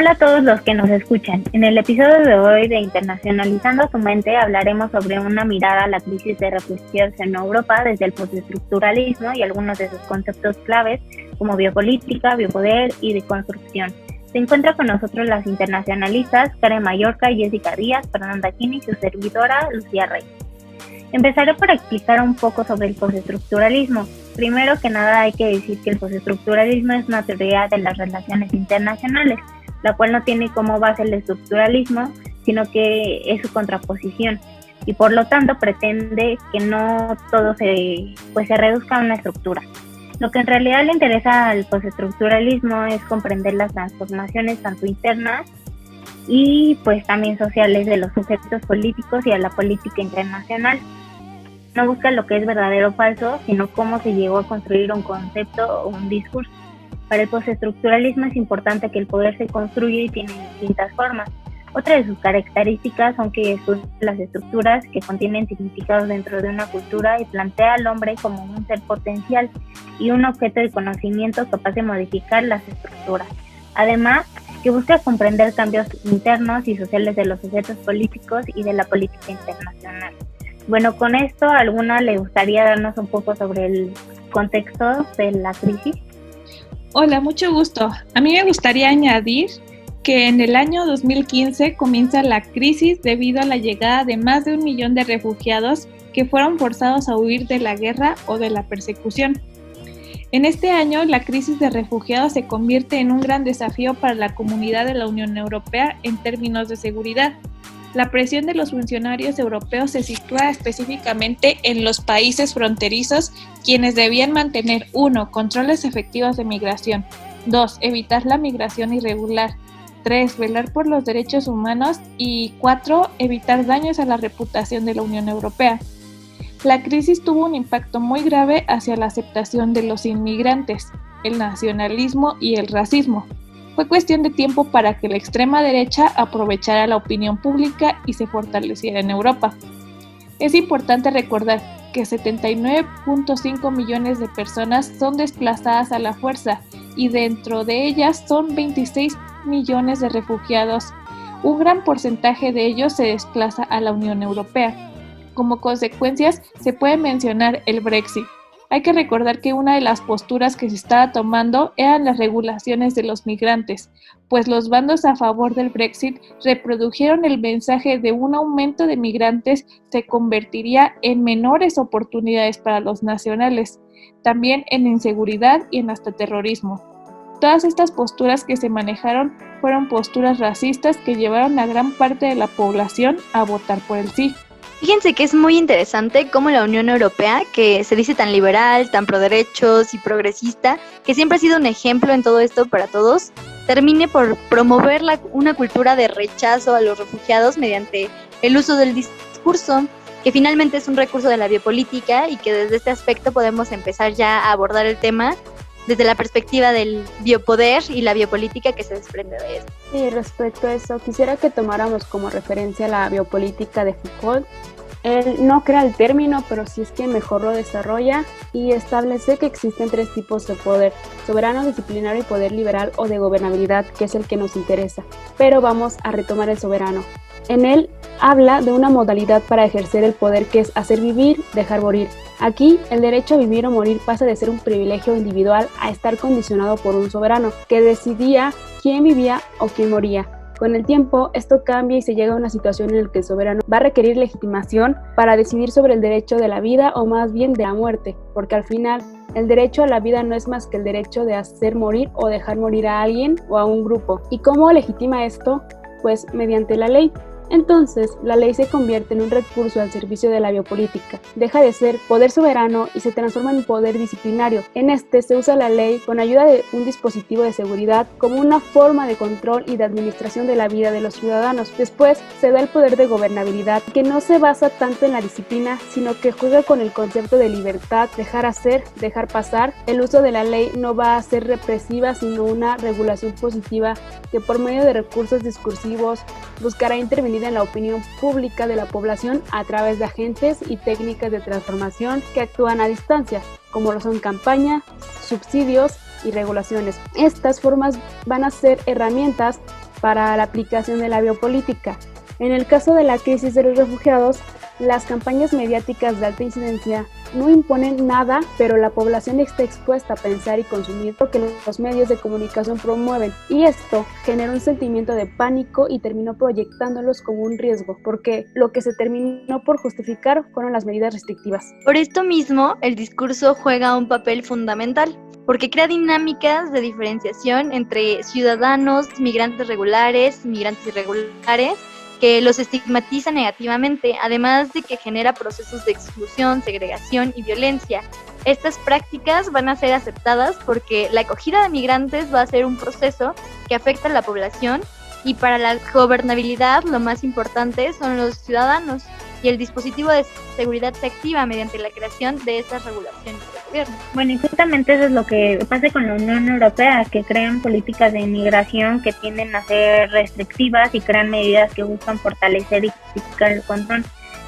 Hola a todos los que nos escuchan. En el episodio de hoy de Internacionalizando tu Mente hablaremos sobre una mirada a la crisis de refugiados en Europa desde el postestructuralismo y algunos de sus conceptos claves como biopolítica, biopoder y deconstrucción. Se encuentra con nosotros las internacionalistas Karen Mallorca, Jessica Díaz, Fernanda Kini y su servidora Lucía Rey. Empezaré por explicar un poco sobre el postestructuralismo. Primero que nada hay que decir que el postestructuralismo es una teoría de las relaciones internacionales, la cual no tiene como base el estructuralismo, sino que es su contraposición, y por lo tanto pretende que no todo se reduzca a una estructura. Lo que en realidad le interesa al postestructuralismo es comprender las transformaciones tanto internas y pues también sociales de los sujetos políticos y a la política internacional. No busca lo que es verdadero o falso, sino cómo se llegó a construir un concepto o un discurso. Para el postestructuralismo es importante que el poder se construye y tiene distintas formas. Otra de sus características son que estudia las estructuras que contienen significados dentro de una cultura y plantea al hombre como un ser potencial y un objeto de conocimiento capaz de modificar las estructuras. Además, que busca comprender cambios internos y sociales de los sujetos políticos y de la política internacional. Bueno, con esto, ¿a alguna le gustaría darnos un poco sobre el contexto de la crisis? Hola, mucho gusto. A mí me gustaría añadir que en el año 2015 comienza la crisis debido a la llegada de más de 1 millón de refugiados que fueron forzados a huir de la guerra o de la persecución. En este año, la crisis de refugiados se convierte en un gran desafío para la comunidad de la Unión Europea en términos de seguridad. La presión de los funcionarios europeos se sitúa específicamente en los países fronterizos, quienes debían mantener 1. Controles efectivos de migración, 2. Evitar la migración irregular, 3. Velar por los derechos humanos y 4. Evitar daños a la reputación de la Unión Europea. La crisis tuvo un impacto muy grave hacia la aceptación de los inmigrantes, el nacionalismo y el racismo. Fue cuestión de tiempo para que la extrema derecha aprovechara la opinión pública y se fortaleciera en Europa. Es importante recordar que 79.5 millones de personas son desplazadas a la fuerza y dentro de ellas son 26 millones de refugiados. Un gran porcentaje de ellos se desplaza a la Unión Europea. Como consecuencias, se puede mencionar el Brexit. Hay que recordar que una de las posturas que se estaba tomando eran las regulaciones de los migrantes, pues los bandos a favor del Brexit reprodujeron el mensaje de un aumento de migrantes se convertiría en menores oportunidades para los nacionales, también en inseguridad y en hasta terrorismo. Todas estas posturas que se manejaron fueron posturas racistas que llevaron a gran parte de la población a votar por el sí. Fíjense que es muy interesante cómo la Unión Europea, que se dice tan liberal, tan pro derechos y progresista, que siempre ha sido un ejemplo en todo esto para todos, termine por promover una cultura de rechazo a los refugiados mediante el uso del discurso, que finalmente es un recurso de la biopolítica y que desde este aspecto podemos empezar ya a abordar el tema desde la perspectiva del biopoder y la biopolítica que se desprende de esto. Y respecto a eso, quisiera que tomáramos como referencia la biopolítica de Foucault. Él no crea el término, pero sí es que mejor lo desarrolla y establece que existen 3 tipos de poder: soberano, disciplinario y poder liberal o de gobernabilidad, que es el que nos interesa. Pero vamos a retomar el soberano. En él habla de una modalidad para ejercer el poder que es hacer vivir, dejar morir. Aquí, el derecho a vivir o morir pasa de ser un privilegio individual a estar condicionado por un soberano, que decidía quién vivía o quién moría. Con el tiempo, esto cambia y se llega a una situación en la que el soberano va a requerir legitimación para decidir sobre el derecho de la vida o más bien de la muerte, porque al final, el derecho a la vida no es más que el derecho de hacer morir o dejar morir a alguien o a un grupo. ¿Y cómo legitima esto? Pues mediante la ley. Entonces, la ley se convierte en un recurso al servicio de la biopolítica, deja de ser poder soberano y se transforma en poder disciplinario. En este se usa la ley con ayuda de un dispositivo de seguridad como una forma de control y de administración de la vida de los ciudadanos. Después se da el poder de gobernabilidad, que no se basa tanto en la disciplina, sino que juega con el concepto de libertad, dejar hacer, dejar pasar. El uso de la ley no va a ser represiva, sino una regulación positiva que por medio de recursos discursivos buscará intervenir en la opinión pública de la población a través de agentes y técnicas de transformación que actúan a distancia, como lo son campaña, subsidios y regulaciones. Estas formas van a ser herramientas para la aplicación de la biopolítica. En el caso de la crisis de los refugiados, las campañas mediáticas de alta incidencia no imponen nada, pero la población está expuesta a pensar y consumir lo que los medios de comunicación promueven, y esto genera un sentimiento de pánico y terminó proyectándolos como un riesgo, porque lo que se terminó por justificar fueron las medidas restrictivas. Por esto mismo, el discurso juega un papel fundamental, porque crea dinámicas de diferenciación entre ciudadanos, migrantes regulares, migrantes irregulares, que los estigmatiza negativamente, además de que genera procesos de exclusión, segregación y violencia. Estas prácticas van a ser aceptadas porque la acogida de migrantes va a ser un proceso que afecta a la población, y para la gobernabilidad lo más importante son los ciudadanos, y el dispositivo de seguridad se activa mediante la creación de estas regulaciones de gobierno. Bueno, y justamente eso es lo que pasa con la Unión Europea, que crean políticas de inmigración que tienden a ser restrictivas y crean medidas que buscan fortalecer y justificar el control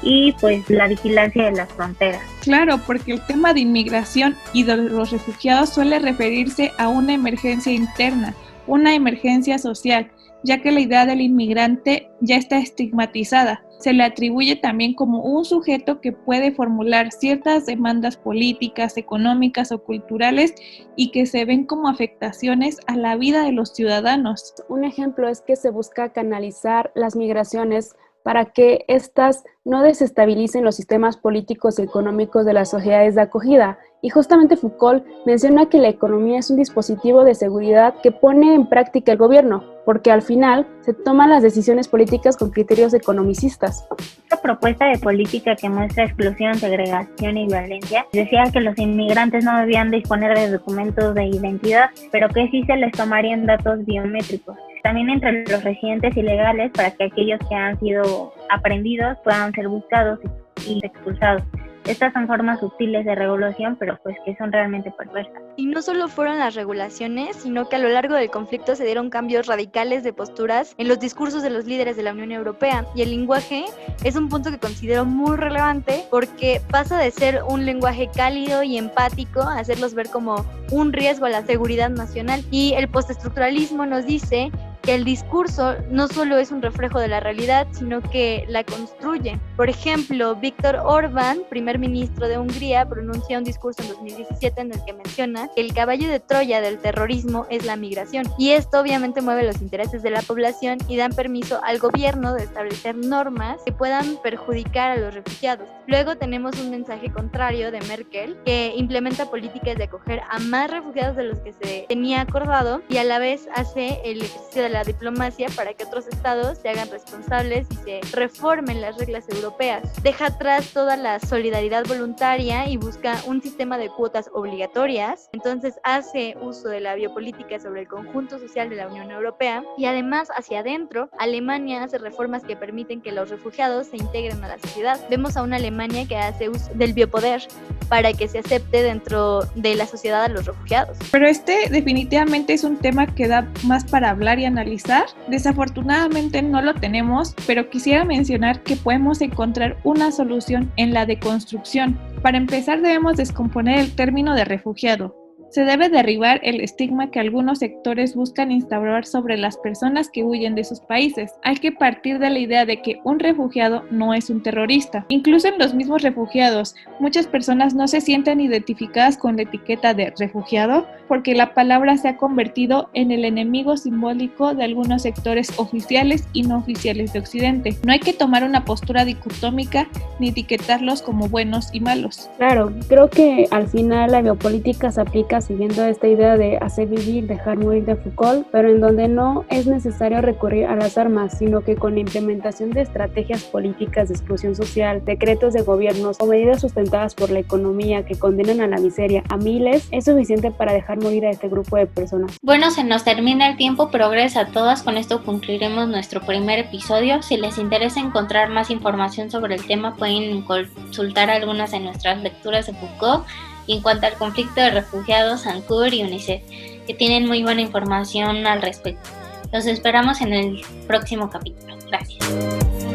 y pues la vigilancia de las fronteras. Claro, porque el tema de inmigración y de los refugiados suele referirse a una emergencia interna, una emergencia social, ya que la idea del inmigrante ya está estigmatizada. Se le atribuye también como un sujeto que puede formular ciertas demandas políticas, económicas o culturales y que se ven como afectaciones a la vida de los ciudadanos. Un ejemplo es que se busca canalizar las migraciones para que éstas no desestabilicen los sistemas políticos y económicos de las sociedades de acogida. Y justamente Foucault menciona que la economía es un dispositivo de seguridad que pone en práctica el gobierno, porque al final se toman las decisiones políticas con criterios economicistas. Esta propuesta de política que muestra exclusión, segregación y violencia decía que los inmigrantes no debían disponer de documentos de identidad, pero que sí se les tomarían datos biométricos. También entre los residentes ilegales, para que aquellos que han sido aprehendidos puedan ser buscados y expulsados. Estas son formas sutiles de regulación, pero pues que son realmente perversas. Y no solo fueron las regulaciones, sino que a lo largo del conflicto se dieron cambios radicales de posturas en los discursos de los líderes de la Unión Europea. Y el lenguaje es un punto que considero muy relevante porque pasa de ser un lenguaje cálido y empático a hacerlos ver como un riesgo a la seguridad nacional. Y el postestructuralismo nos dice que el discurso no solo es un reflejo de la realidad, sino que la construye. Por ejemplo, Viktor Orbán, primer ministro de Hungría, pronuncia un discurso en 2017 en el que menciona que el caballo de Troya del terrorismo es la migración. Y esto obviamente mueve los intereses de la población y dan permiso al gobierno de establecer normas que puedan perjudicar a los refugiados. Luego tenemos un mensaje contrario de Merkel, que implementa políticas de acoger a más refugiados de los que se tenía acordado y a la vez hace el ejercicio de la diplomacia para que otros estados se hagan responsables y se reformen las reglas europeas. Deja atrás toda la solidaridad voluntaria y busca un sistema de cuotas obligatorias. Entonces hace uso de la biopolítica sobre el conjunto social de la Unión Europea y además hacia adentro, Alemania hace reformas que permiten que los refugiados se integren a la sociedad. Vemos a una Alemania que hace uso del biopoder para que se acepte dentro de la sociedad a los refugiados. Pero este definitivamente es un tema que da más para hablar y analizar. Desafortunadamente no lo tenemos, pero quisiera mencionar que podemos encontrar una solución en la deconstrucción. Para empezar, debemos descomponer el término de refugiado. Se debe derribar el estigma que algunos sectores buscan instaurar sobre las personas que huyen de sus países. Hay que partir de la idea de que un refugiado no es un terrorista. Incluso en los mismos refugiados, muchas personas no se sienten identificadas con la etiqueta de refugiado porque la palabra se ha convertido en el enemigo simbólico de algunos sectores oficiales y no oficiales de Occidente. No hay que tomar una postura dicotómica ni etiquetarlos como buenos y malos. Claro, creo que al final la biopolítica se aplica siguiendo esta idea de hacer vivir, dejar morir de Foucault, pero en donde no es necesario recurrir a las armas, sino que con la implementación de estrategias políticas de exclusión social, decretos de gobiernos o medidas sustentadas por la economía que condenan a la miseria a miles, es suficiente para dejar morir a este grupo de personas. Bueno, se nos termina el tiempo, pero gracias a todas. Con esto concluiremos nuestro primer episodio. Si les interesa encontrar más información sobre el tema, pueden consultar algunas de nuestras lecturas de Foucault. Y en cuanto al conflicto de refugiados, ANCUR y UNICEF, que tienen muy buena información al respecto. Los esperamos en el próximo capítulo. Gracias.